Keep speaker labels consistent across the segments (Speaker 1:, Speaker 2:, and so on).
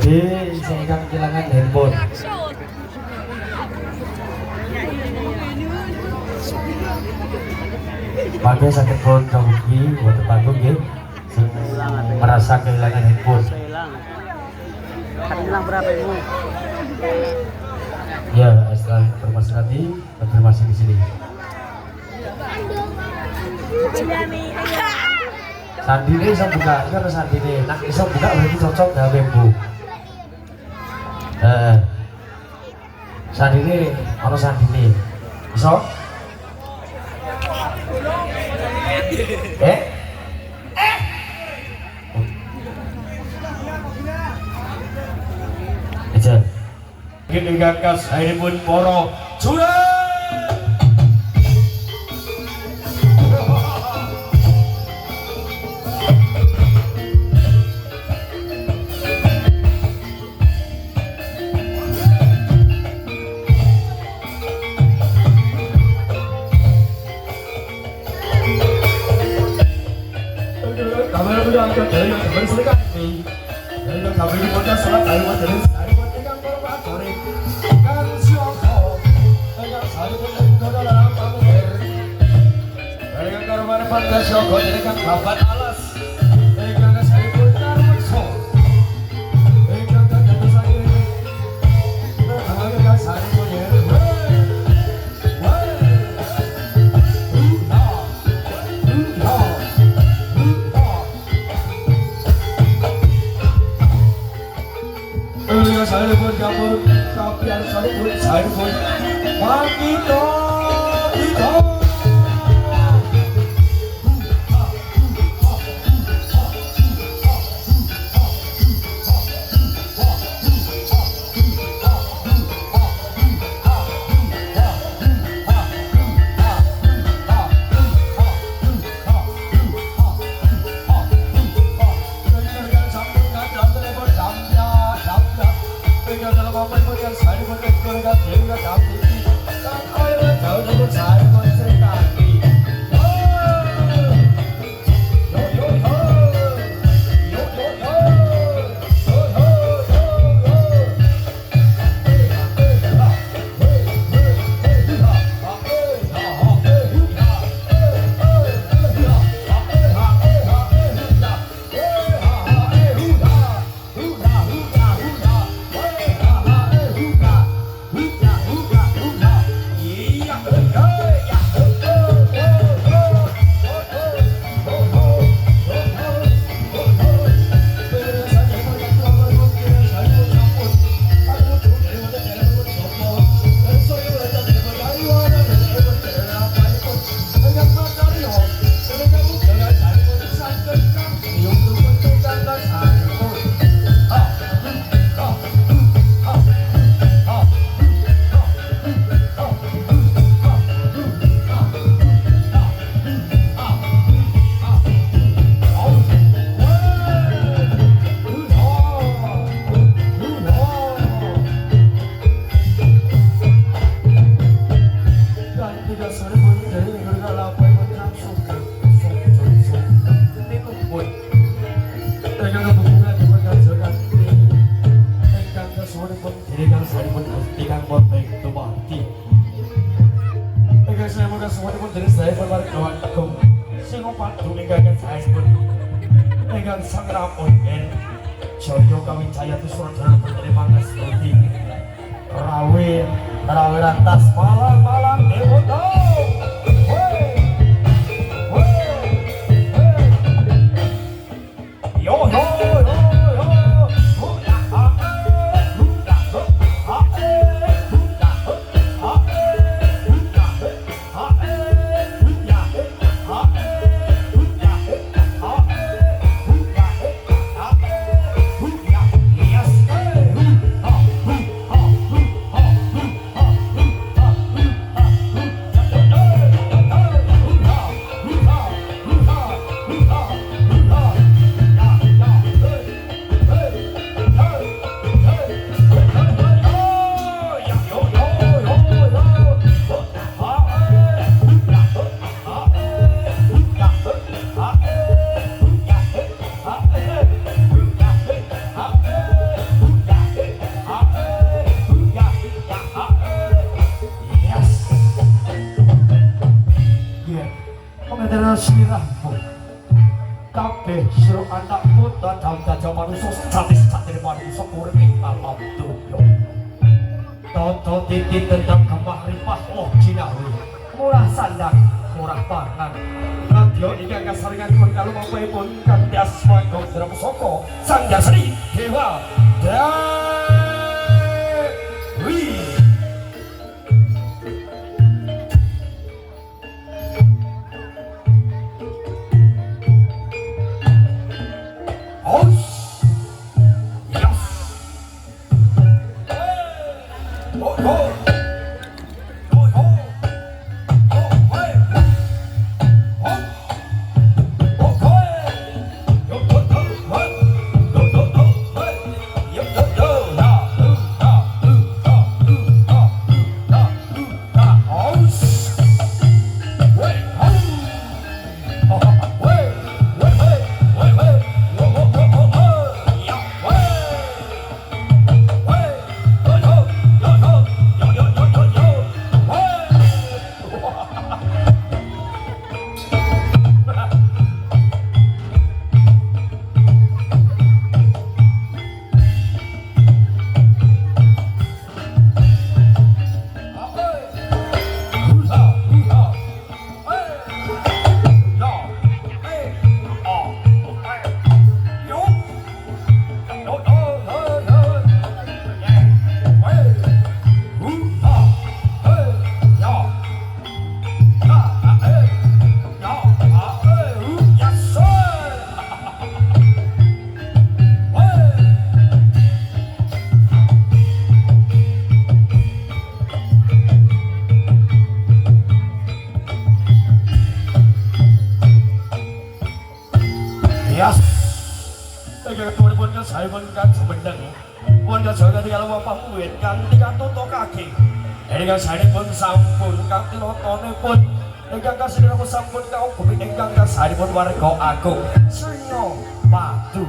Speaker 1: Jadi saya akan kehilangan handphone. Pakai sakit phone kabuki buat tanggung ya. Merasa kehilangan handphone.
Speaker 2: Hilang berapa ini?
Speaker 1: Ya, setelah informasi nanti konfirmasi di sini. Sandi ini bisa buka, ini harus sandi ini. Nak bisa buka berarti cocok dengan bambu. Sandi ini harus sandi ini. Bisa? Ejen. Gini gagas hari pun poro curang. Kamera udah angkat dari yang kemarin sudah kami. Dari yang kami dibuatkan salat dari dari yang korban sore. Kan siapa? Yang saya pun sudah dalam pamer. Dari yang korban pada siapa? Dari yang kapan alas. Dari yang saya pun karena so. Dari yang kata saya ini. Dari yang saya pun ya. Saya pun kabur, tapi saya pun pagi kita. Rawi lantas malam-malam dewoto. manusia statis tak dari manusia kurang alam dunia. Toto titik tentang kemahrifah oh Cinawi murah sandang murah pangan. Radio ikan kasaringan pun kalau mau pun kan dasma kau sudah musoko sang jasri dewa Dewi. Saya menkan sebenarnya, pun saya dari alam apa pun kan dengan toto kaki. Dengan saya pun sampun kan tilotone pun dengan kasih aku sampun kau kumi dengan saya pun warga aku senyo batu.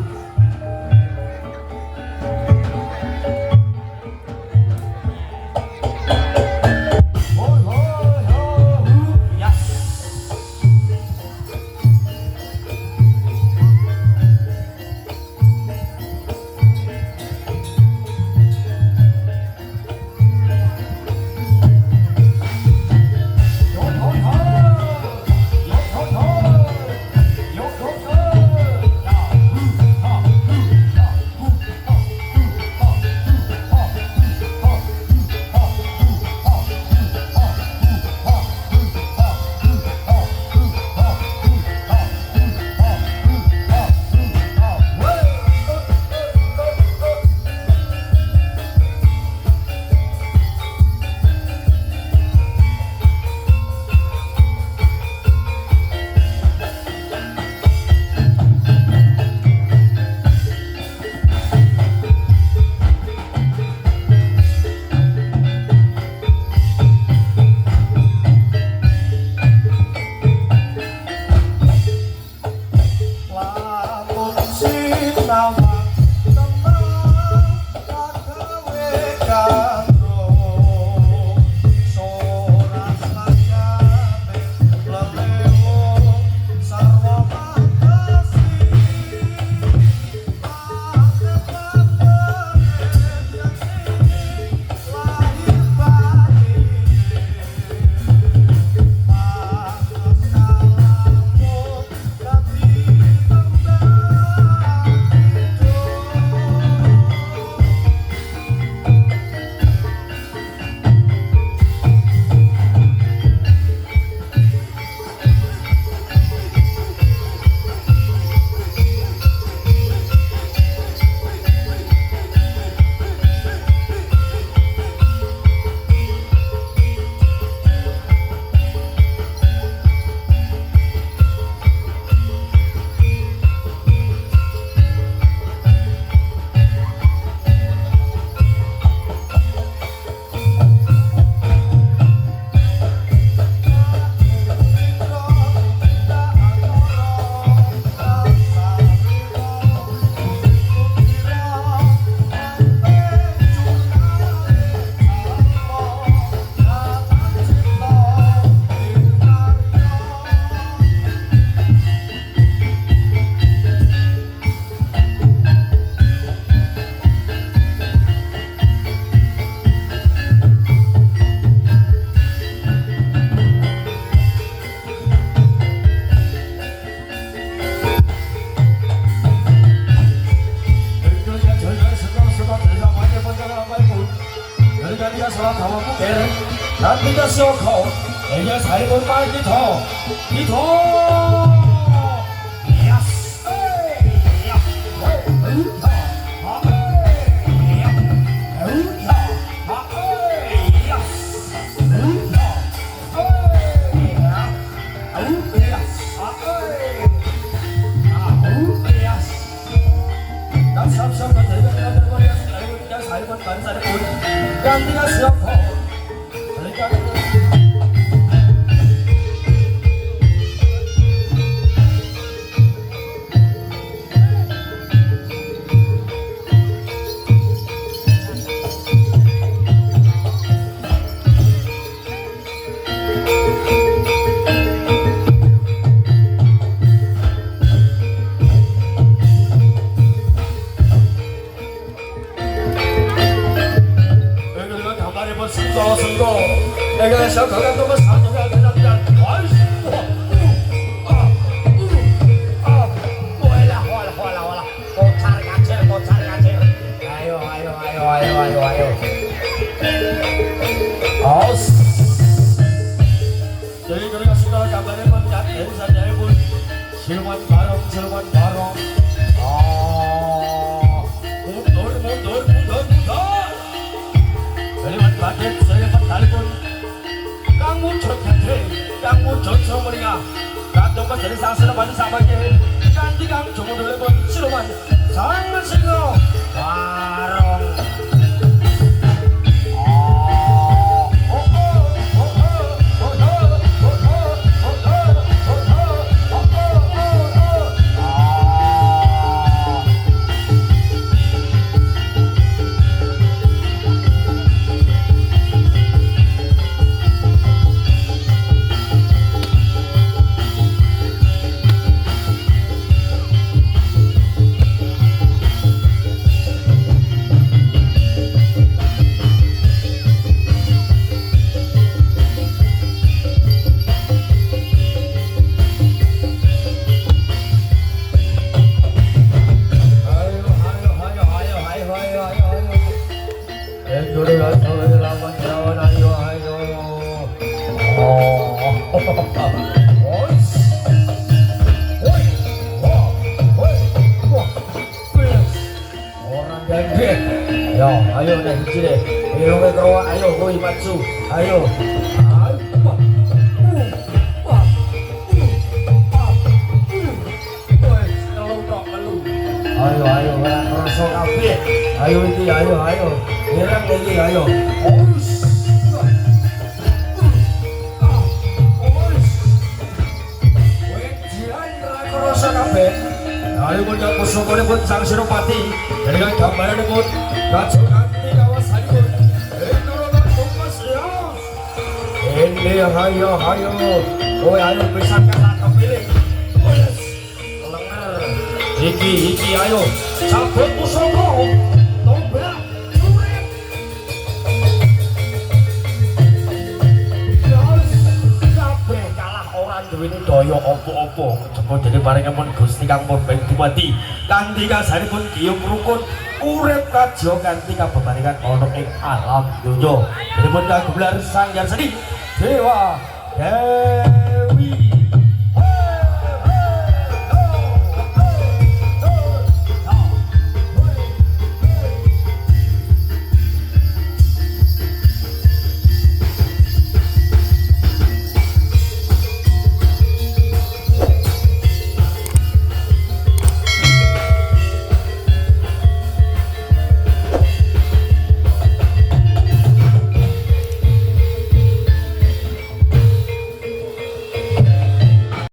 Speaker 1: salah kamu mungkin dan tidak syukur hanya saya pun mati toh itu yes dan tidak syukur 내가 시작하는 동안 사도가 되는데 jadi kita sudah kabarnya menjadi dari saja pun siluman barong mundur dari mana saya telepon Kang Muncul Gede, Kang Muncul Semulia, Kantong menjadi sang siluman sahabatnya, ganti Kang Jumbo telepon siluman, sang singo, warong. Ayo nih cile, ayo keroa, ayo koi matsu, ayo. Ayo, rasa kafe, ayo ini, ayo, herang lagi, ayo. Rasa kafe, ayo punya kusukone pun sang Senopati, dengan gambaran pun racukan. Ini ayo, oh ayo pisahkan atau pilih, lengar, iki ayo, cabut pusoko, tombak, curet, kabeh kalah orang duweni daya opo-opo, coba jadi bareng pun Gusti Kang Purba Dumadi, kanthi kasanipun kiyum rukun, urip kadya kanthi kabebarengan ana ing alam donya. Dipun kagelar Sanghyang Seni Dewa Dewi